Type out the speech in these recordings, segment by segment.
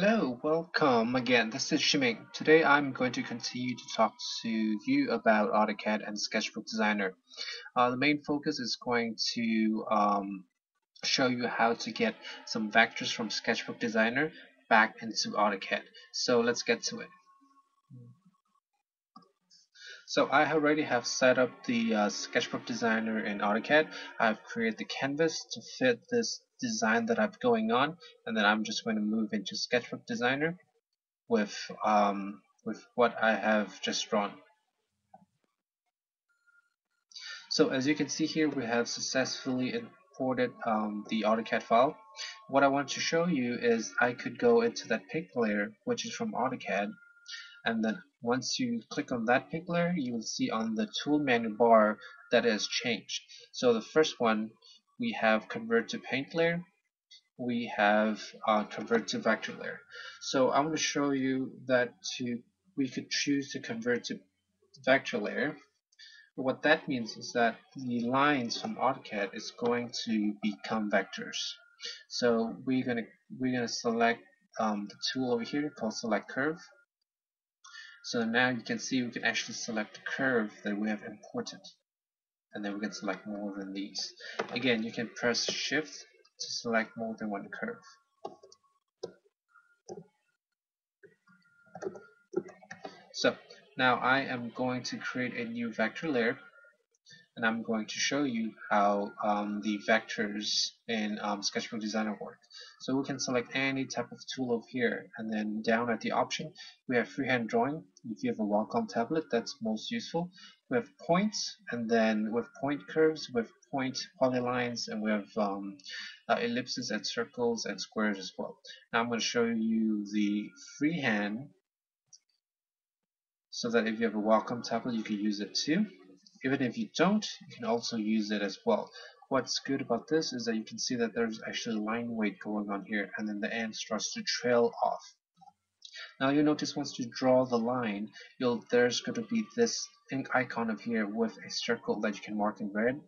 Hello, welcome again. This is Shiming. Today I'm going to continue to talk to you about Autocad and Sketchbook Designer. The main focus is going to show you how to get some vectors from Sketchbook Designer back into Autocad. So let's get to it. So I already have set up the Sketchbook Designer in AutoCAD. I've created the canvas to fit this design that I've going on, and then I'm just going to move into Sketchbook Designer with what I have just drawn. So as you can see here, we have successfully imported the AutoCAD file. What I want to show you is I could go into that pick layer, which is from AutoCAD, and then once you click on that pick layer, you will see on the tool menu bar that has changed. So the first one, we have convert to paint layer, we have convert to vector layer. So I'm going to show you that we could choose to convert to vector layer. What that means is that the lines from AutoCAD is going to become vectors. So we're gonna select the tool over here called select curve. So now you can see we can actually select the curve that we have imported, and then we can select more than these. Again, you can press shift to select more than one curve. So now I am going to create a new vector layer, and I'm going to show you how the vectors in Sketchbook Designer work. So we can select any type of tool over here, and then down at the option we have freehand drawing. If you have a Wacom tablet, that's most useful. We have points, and then with point curves, with point polylines, and we have ellipses and circles and squares as well. Now I'm going to show you the freehand, so that if you have a Wacom tablet, you can use it too. Even if you don't, you can also use it as well. What's good about this is that you can see that there's actually line weight going on here, and then the end starts to trail off. Now you notice once you draw the line, there's going to be this icon up here with a circle that you can mark in red.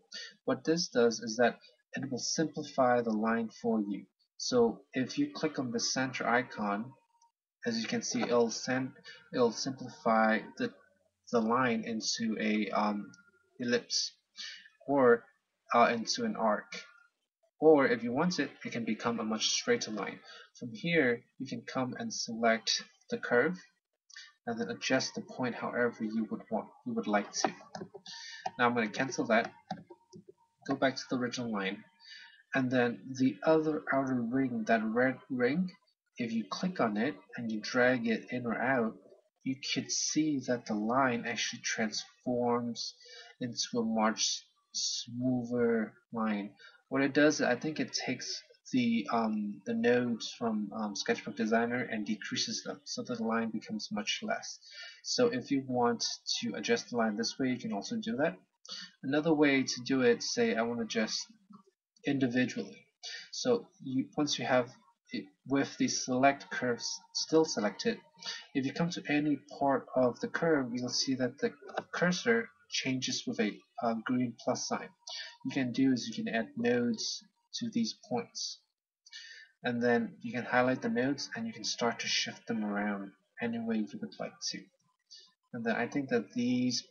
What this does is that it will simplify the line for you. So if you click on the center icon, as you can see, it'll simplify the line into a ellipse, or into an arc. Or if you want it, it can become a much straighter line. From here, you can come and select the curve, and then adjust the point however you would like to. Now I'm going to cancel that, go back to the original line, and then the other outer ring, that red ring, if you click on it and you drag it in or out, you could see that the line actually transforms into a much smoother line. What it does, I think it takes the nodes from Sketchbook Designer and decreases them so that the line becomes much less. So if you want to adjust the line this way, you can also do that. Another way to do it, say I want to adjust individually. So once you have it with the select curves still selected, if you come to any part of the curve, you'll see that the cursor changes with a green plus sign. You can do is you can add nodes to these points, and then you can highlight the nodes and you can start to shift them around any way you would like to. And then I think that these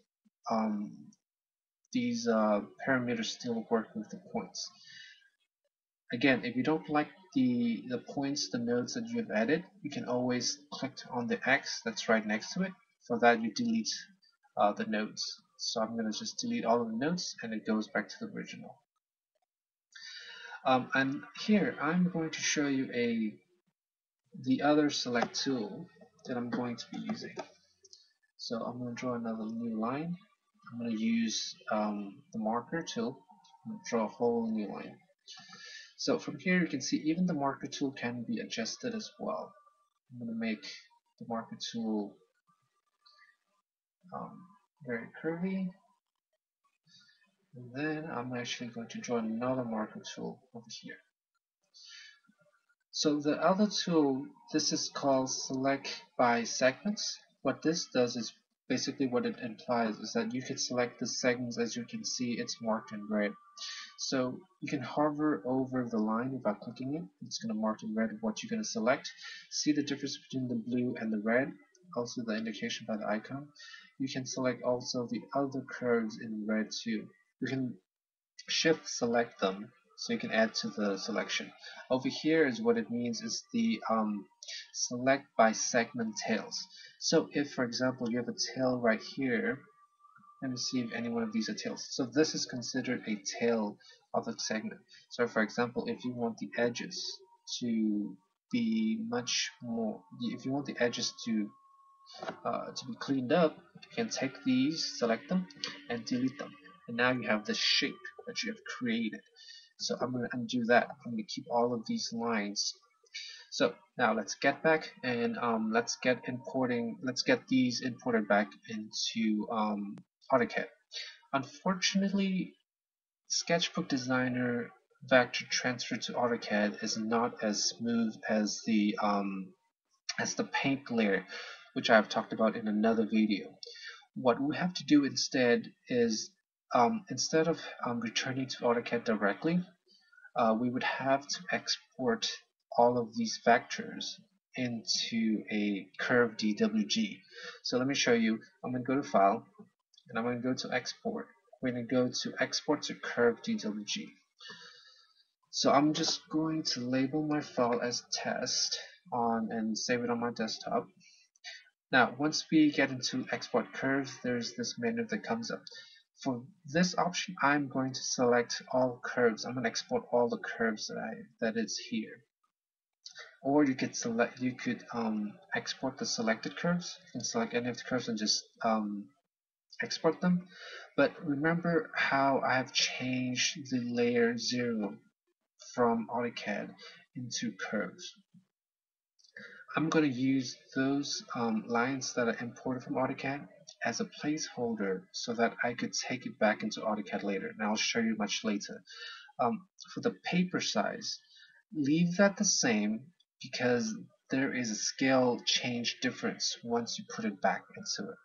parameters still work with the points. Again, if you don't like the points, the nodes that you have added, you can always click on the X that's right next to it. For that, you delete the nodes. So I'm going to just delete all of the nodes, and it goes back to the original. And here, I'm going to show you the other select tool that I'm going to be using. So I'm going to draw another new line. I'm going to use the marker tool and draw a whole new line. So from here you can see even the marker tool can be adjusted as well. I'm going to make the marker tool very curvy, and then I'm actually going to draw another marker tool over here. So the other tool, this is called select by segments. What this does is basically what it implies is that you can select the segments. As you can see, it's marked in red. So you can hover over the line without clicking it. It's going to mark in red what you're going to select. See the difference between the blue and the red, also the indication by the icon. You can select also the other curves in red too. You can shift select them so you can add to the selection. Over here is what it means is the select by segment tails. So if for example you have a tail right here, let me see if any one of these are tails. So this is considered a tail of a segment. So for example, if you want the edges to be much more, if you want the edges to be cleaned up, you can take these, select them, and delete them. And now you have the shape that you have created. So I'm going to undo that. I'm going to keep all of these lines. So now let's get back and let's get these imported back into Autocad. Unfortunately, Sketchbook Designer vector transfer to Autocad is not as smooth as the paint layer, which I have talked about in another video. What we have to do instead is instead of returning to Autocad directly, we would have to export all of these vectors into a curve DWG. So let me show you. I'm going to go to File, and I'm going to go to Export. We're going to go to Export to Curve DWG. So I'm just going to label my file as test and save it on my desktop. Now, once we get into Export Curves, there's this menu that comes up. For this option, I'm going to select all curves. I'm going to export all the curves that is here. Or you could export the selected curves. You can select any of the curves and just export them. But remember how I have changed the layer 0 from Autocad into curves. I'm going to use those lines that are imported from Autocad as a placeholder so that I could take it back into Autocad later, and I'll show you much later. For the paper size, leave that the same because there is a scale change difference once you put it back into it.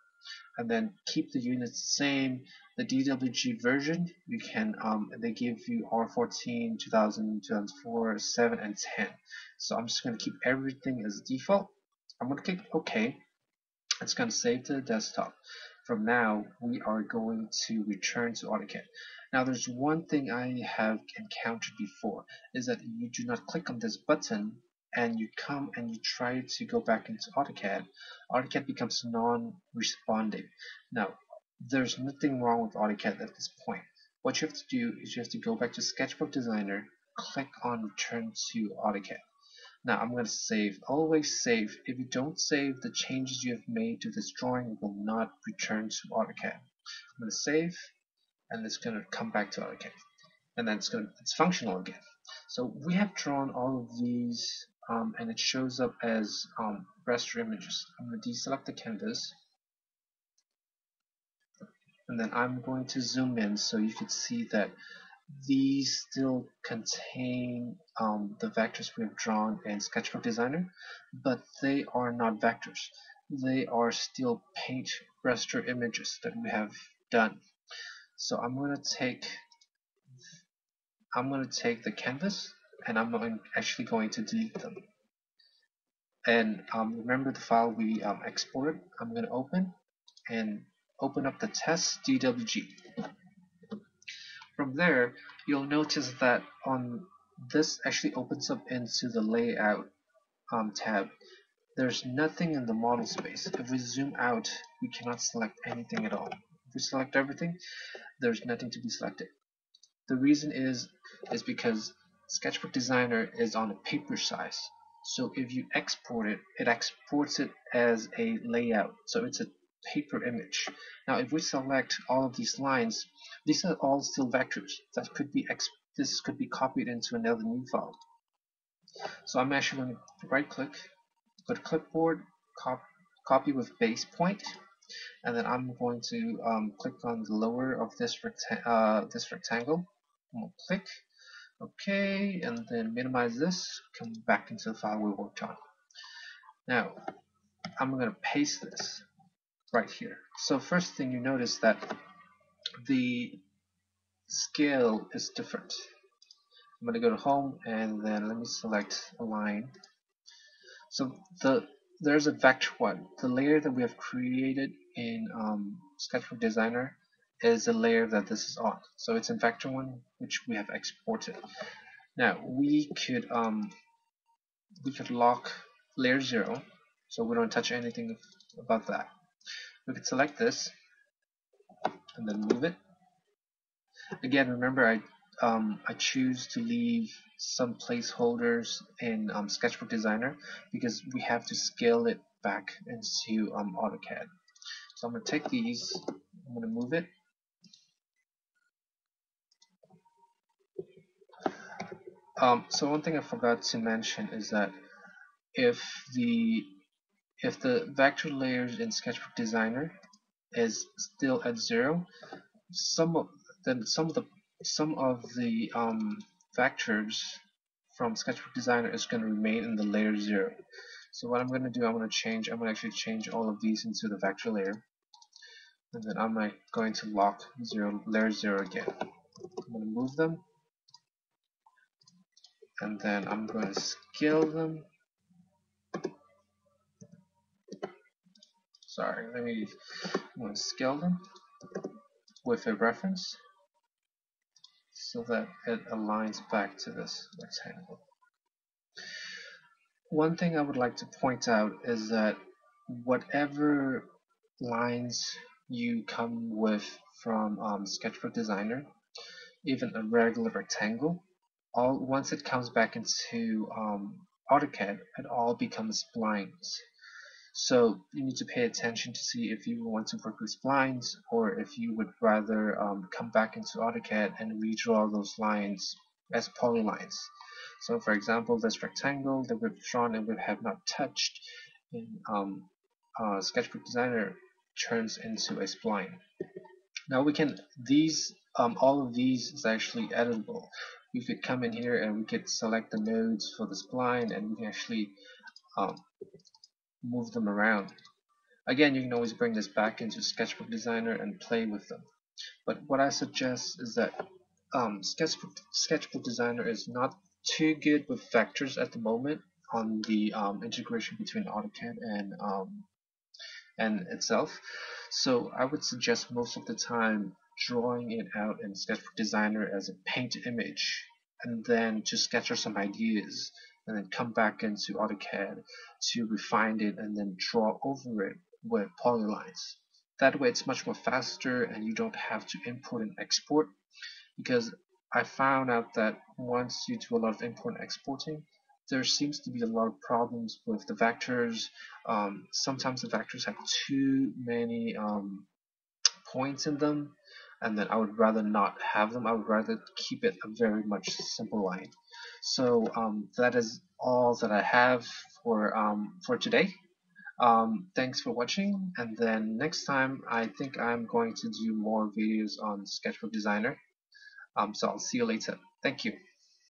And then keep the units the same. The DWG version, you can they give you R14, 2000, 2004, 7, and 10. So I'm just going to keep everything as default. I'm going to click OK. It's going to save to the desktop. From now, we are going to return to Autocad. Now, there's one thing I have encountered before, is that you do not click on this button and you come and you try to go back into Autocad. Autocad becomes non-responding. Now, there's nothing wrong with Autocad at this point. What you have to do is you have to go back to Sketchbook Designer, click on Return to Autocad. Now I'm going to save. Always save. If you don't save, the changes you have made to this drawing will not return to Autocad. I'm going to save, and it's going to come back to Autocad, and then it's functional again. So we have drawn all of these, and it shows up as raster images. I'm going to deselect the canvas, and then I'm going to zoom in so you can see that these still contain the vectors we have drawn in Sketchbook Designer, but they are not vectors. They are still paint raster images that we have done. So I'm going to take the canvas, and I'm actually going to delete them. And remember the file we exported. I'm going to open up the test DWG. From there, you'll notice that this actually opens up into the layout tab. There's nothing in the model space. If we zoom out, we cannot select anything at all. If we select everything, there's nothing to be selected. The reason is because Sketchbook Designer is on a paper size. So if you export it, it exports it as a layout. So it's a paper image. Now if we select all of these lines, these are all still vectors that could be this could be copied into another new file. So I'm actually going to right click, go to clipboard, copy with base point, and then I'm going to click on the lower of this rectangle. I'm going to click OK, and then minimize this, come back into the file we worked on. Now I'm going to paste this. right here. So first thing you notice that the scale is different. I'm going to go to home and then let me select a line. So there's a vector one. The layer that we have created in Sketchbook Designer is the layer that this is on. So it's in vector one, which we have exported. Now we could lock layer 0, so we don't touch anything about that. We could select this and then move it. Again, remember I choose to leave some placeholders in Sketchbook Designer because we have to scale it back into Autocad. So I'm going to take these, I'm going to move it. So one thing I forgot to mention is that if the vector layers in Sketchbook Designer is still at 0, some of the vectors from Sketchbook Designer is going to remain in the layer 0. So what I'm going to do, I'm going to actually change all of these into the vector layer, and then I'm going to lock layer 0 again. I'm going to move them, and then I'm going to scale them. I'm going to scale them with a reference so that it aligns back to this rectangle. One thing I would like to point out is that whatever lines you come with from Sketchbook Designer, even a regular rectangle, once it comes back into AutoCAD, it all becomes splines. So you need to pay attention to see if you want to work with splines or if you would rather come back into AutoCAD and redraw those lines as polylines. So for example, this rectangle that we've drawn and we have not touched in Sketchbook Designer turns into a spline. Now we can, all of these is actually editable. We could come in here and we could select the nodes for the spline and we can actually move them around. Again, you can always bring this back into Sketchbook Designer and play with them. But what I suggest is that Sketchbook Designer is not too good with vectors at the moment on the integration between AutoCAD and itself. So I would suggest most of the time drawing it out in Sketchbook Designer as a paint image and then to sketch out some ideas and then come back into AutoCAD to refine it and then draw over it with polylines. That way it's much more faster and you don't have to import and export, because I found out that once you do a lot of import and exporting, there seems to be a lot of problems with the vectors. Sometimes the vectors have too many points in them, and then I would rather not have them. I would rather keep it a very much simple line. So that is all that I have for today. Thanks for watching, and then next time I think I'm going to do more videos on Sketchbook Designer. So I'll see you later. Thank you.